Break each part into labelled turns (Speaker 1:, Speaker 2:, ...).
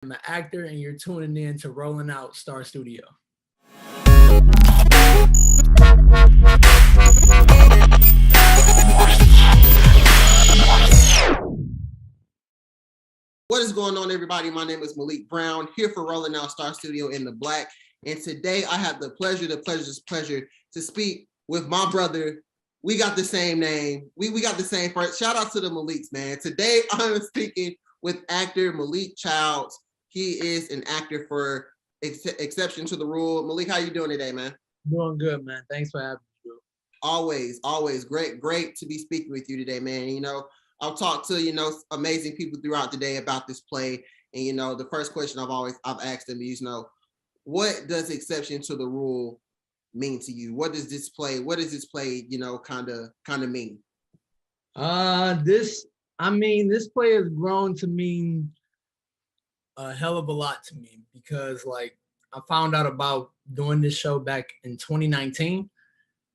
Speaker 1: I'm an actor, and you're tuning in to Rolling Out Star Studio.
Speaker 2: What is going on, everybody? My name is Malik Brown, here for Rolling Out Star Studio in the Black. And today I have the pleasure to speak with my brother. We got the same name. We got the same first. Shout out to the Maliks, man. Today I'm speaking with actor Malik Childs. He is an actor for Exception to the Rule. Malik, how you doing today, man?
Speaker 1: Doing good, man. Thanks for having me.
Speaker 2: Always great to be speaking with you today, man. You know, I've talked to, amazing people throughout the day about this play. And, the first question I've asked them is, what does Exception to the Rule mean to you? What does this play, kind of mean?
Speaker 1: This play has grown to mean a hell of a lot to me because I found out about doing this show back in 2019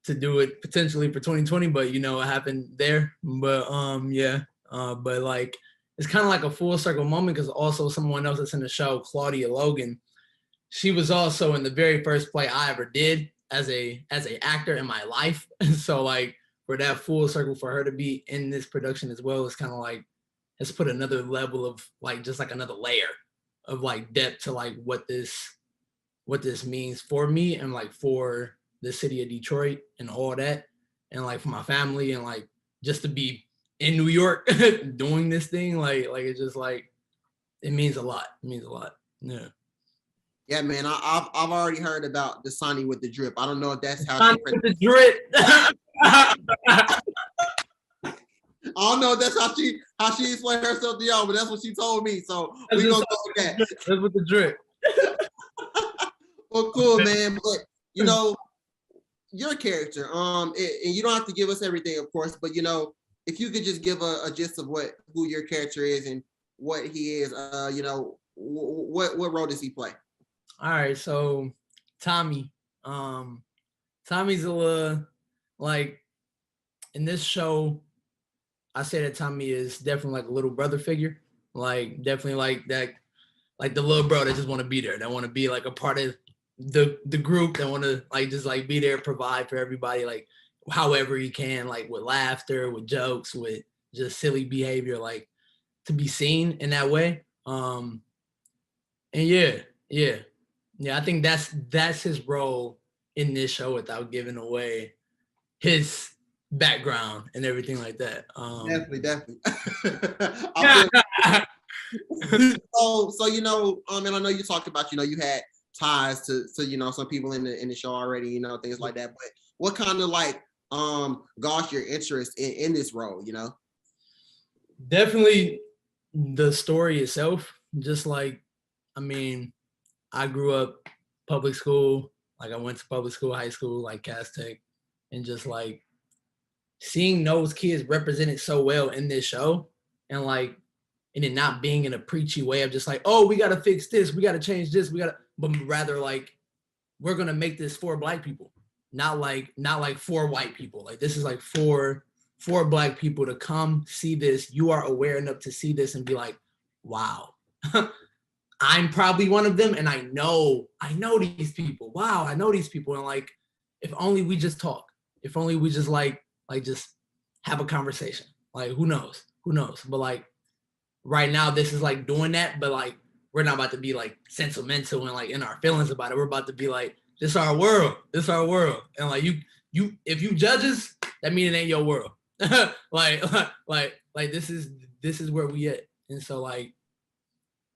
Speaker 1: to do it potentially for 2020, but it happened there. But but it's kind of like a full circle moment because also someone else that's in the show, Claudia Logan, she was also in the very first play I ever did as a actor in my life. So for that full circle for her to be in this production as well is kind of has put another level of just another layer of depth to what this means for me and for the city of Detroit and all that, and for my family and just to be in New York doing this thing, it's just it means a lot. It means a lot. Yeah.
Speaker 2: Yeah, man. I've already heard about the Sonny with the drip. I don't know if that's how
Speaker 1: Sonny with the drip.
Speaker 2: I don't know if that's how she explained herself to y'all, but that's what she told me. So we gonna go with that.
Speaker 1: That's with the drip.
Speaker 2: Well, cool, man. But your character, and you don't have to give us everything, of course, but if you could just give a gist of who your character is and what he is, what role does he play?
Speaker 1: All right, so Tommy. Tommy's a little in this show. I say that Tommy is definitely a little brother figure, definitely that, the little bro that just want to be there, that want to be a part of the group, that want to just be there, provide for everybody, however he can, with laughter, with jokes, with just silly behavior, to be seen in that way. And I think that's his role in this show without giving away his background and everything like that.
Speaker 2: Definitely. So and I know you talked about you had ties to some people in the show already, things like that. But what kind of gauged your interest in this role?
Speaker 1: Definitely the story itself. Just I grew up public school. I went to public school, high school, Cass Tech, and just seeing those kids represented so well in this show, and and it not being in a preachy way of just oh, we gotta fix this, we gotta change this, but rather we're gonna make this for Black people, not for white people. This is for Black people to come see this. You are aware enough to see this and be wow. I'm probably one of them, and I know these people. Wow, I know these people, and if only we just talk, if only we just just have a conversation. Who knows? But right now, this is doing that, but we're not about to be sentimental and in our feelings about it. We're about to be this is our world. This is our world, and you if you judge us, that means it ain't your world. This is where we at, and so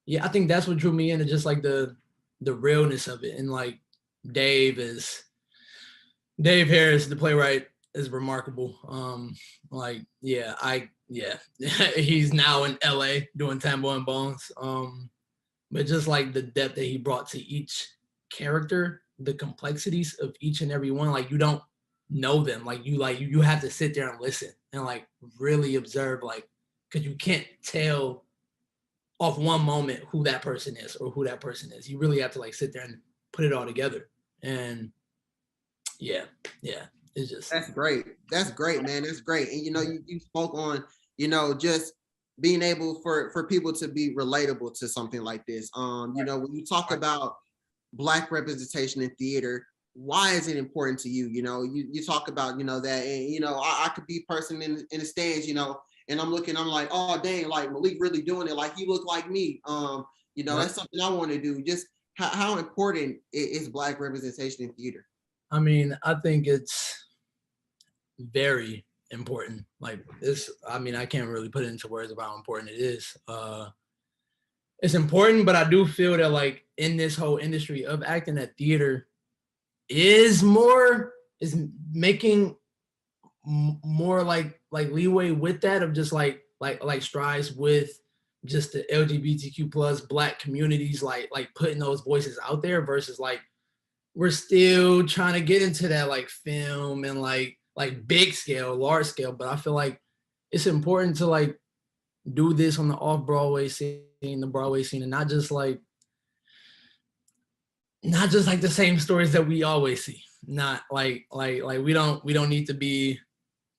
Speaker 1: yeah, I think that's what drew me into just the realness of it. And Dave Harris, the playwright, is remarkable. He's now in LA doing Tambo and Bones. But just the depth that he brought to each character, the complexities of each and every one, you don't know them. You have to sit there and listen and really observe, because you can't tell off one moment who that person is or who that person is. You really have to sit there and put it all together. And yeah, it's just
Speaker 2: that's great, man. That's great. And you spoke on just being able for people to be relatable to something like this. You know, when you talk about Black representation in theater, why is it important to you? You know, you talk about, you know, that, and you know, I could be a person in the stands, you know, and I'm looking, I'm like, oh dang, like Malik really doing it, like he looked like me. You know, that's something I want to do. Just how important is Black representation in theater?
Speaker 1: I mean, I think it's very important. Like this, I mean, I can't really put it into words about how important it is. It's important, but I do feel that like in this whole industry of acting, that theater is making more like leeway with that, of just like strides with just the LGBTQ plus Black communities, like putting those voices out there, versus like we're still trying to get into that like film and like big scale, large scale. But I feel like it's important to like do this on the off Broadway scene, the Broadway scene, and not just like the same stories that we always see. Not like we don't need to be,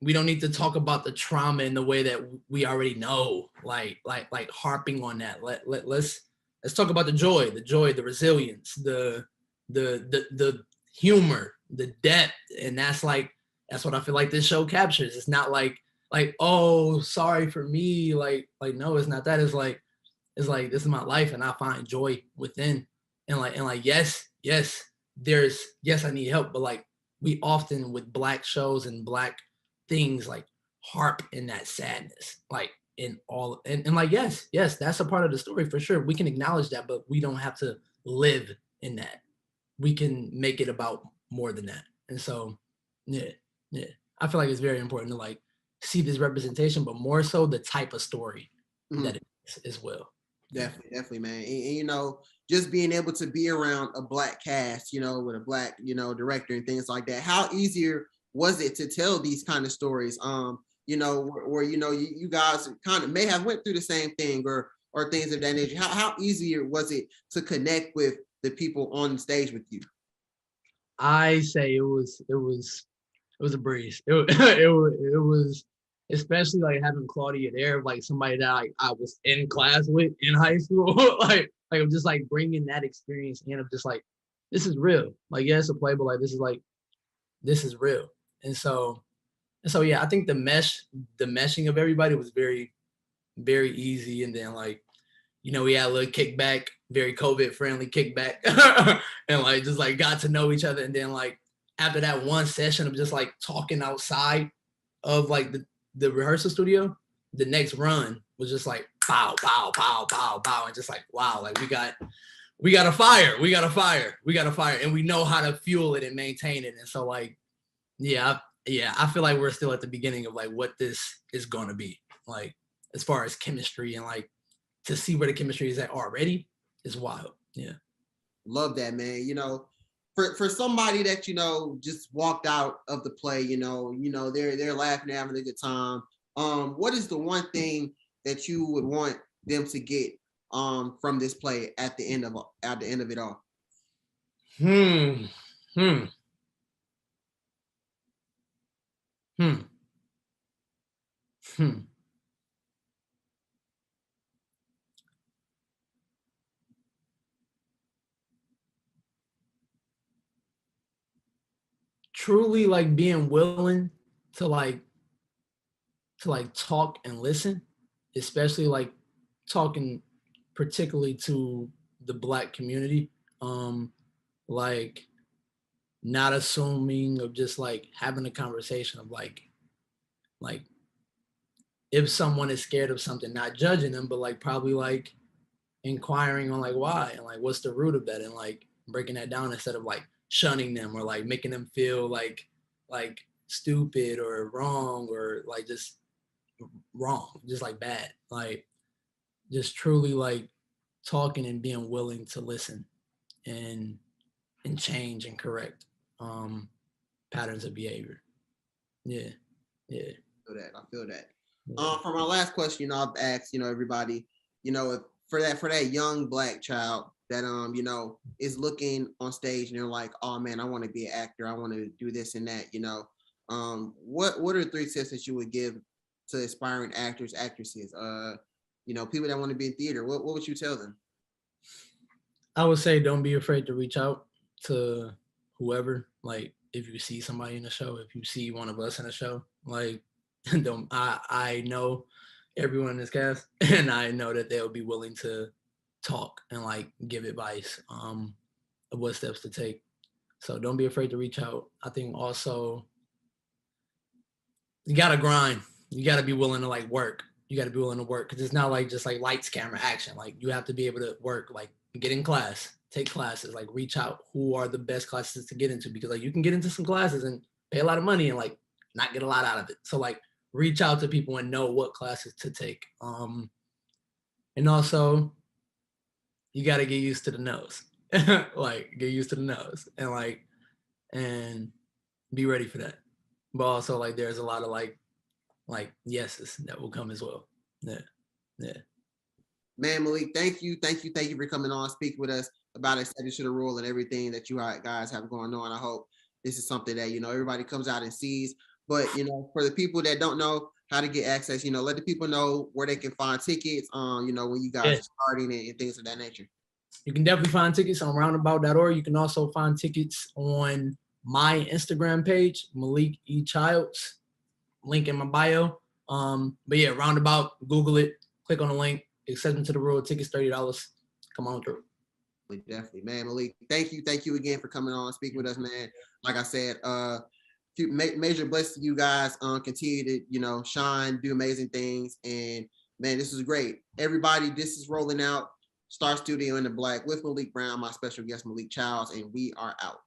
Speaker 1: we don't need to talk about the trauma in the way that we already know, like harping on that. Let's talk about the joy, the resilience, the humor, the depth. And that's what I feel like this show captures. It's not like, oh, sorry for me, like no, it's not that. It's like this is my life and I find joy within. And yes, yes, I need help, but like we often with Black shows and Black things like harp in that sadness, like in all, and like yes, that's a part of the story for sure. We can acknowledge that, but we don't have to live in that. We can make it about more than that. And so yeah, yeah. I feel like it's very important to like see this representation, but more so the type of story that it is as well.
Speaker 2: Definitely, man. And, you know, just being able to be around a Black cast, you know, with a Black, you know, director and things like that. How easier was it to tell these kind of stories? You know, where you know you guys kind of may have went through the same thing or things of that nature. How easier was it to connect with the people on stage with you?
Speaker 1: I say it was a breeze. It was especially like having Claudia there, like somebody that I was in class with in high school. like I'm just like bringing that experience in, of just like this is real. Like yeah, it's a play, but like this is real. And so yeah, I think the meshing of everybody was very very easy. And then like we had a little kickback, very COVID friendly kickback, and like just like got to know each other. And then like after that one session of just like talking outside of like the rehearsal studio, the next run was just like pow, pow, pow, pow, pow, and just like wow, like we got a fire, and we know how to fuel it and maintain it. And so like yeah, I feel like we're still at the beginning of like what this is gonna be like as far as chemistry, and like to see where the chemistry is at already is wild. Yeah.
Speaker 2: Love that, man. You know, for somebody that you know just walked out of the play, they're laughing, having a good time. What is the one thing that you would want them to get from this play at the end of it all?
Speaker 1: Hmm. Hmm. Hmm. Hmm. Truly like being willing to like talk and listen, especially like talking particularly to the Black community. Like not assuming, of just like having a conversation of like if someone is scared of something, not judging them, but like probably like inquiring on like why and like what's the root of that, and like breaking that down instead of like shunning them or like making them feel like stupid or wrong or like just wrong, just like bad. Like just truly like talking and being willing to listen and change and correct patterns of behavior. Yeah. Yeah.
Speaker 2: I feel that.
Speaker 1: Yeah.
Speaker 2: For my last question, I've asked, everybody, if for that young Black child that is looking on stage and they're like, oh man, I want to be an actor, I want to do this and that, what are 3 tips that you would give to aspiring actors, actresses? people that want to be in theater, what would you tell them?
Speaker 1: I would say don't be afraid to reach out to whoever. Like if you see somebody in a show, if you see one of us in a show, like don't I know everyone in this cast and I know that they'll be willing to talk and like give advice of what steps to take. So don't be afraid to reach out. I think also you gotta grind. You gotta be willing to like work. You gotta be willing to work because it's not like just like lights, camera, action. Like you have to be able to work, like get in class, take classes, like reach out who are the best classes to get into because like you can get into some classes and pay a lot of money and like not get a lot out of it. So like reach out to people and know what classes to take. And also you gotta get used to the nose. Like get used to the nose and like and be ready for that. But also like there's a lot of like yeses that will come as well. Yeah.
Speaker 2: Man, Malik, thank you for coming on, speaking with us about accepting to the rule and everything that you guys have going on. I hope this is something that everybody comes out and sees. But for the people that don't know how to get access, let the people know where they can find tickets. When you guys are starting and things of that nature.
Speaker 1: You can definitely find tickets on roundabout.org. You can also find tickets on my Instagram page, Malik E. Childs, link in my bio. But yeah, Roundabout, Google it, click on the link, accept to the rule, tickets $30. Come on through.
Speaker 2: Definitely, man. Malik, thank you again for coming on, speaking with us, man. Like I said, major blessings to you guys. Continue to shine, do amazing things, and man, this is great. Everybody, this is Rolling Out, Star Studio in the Black with Malik Brown, my special guest Malik Childs, and we are out.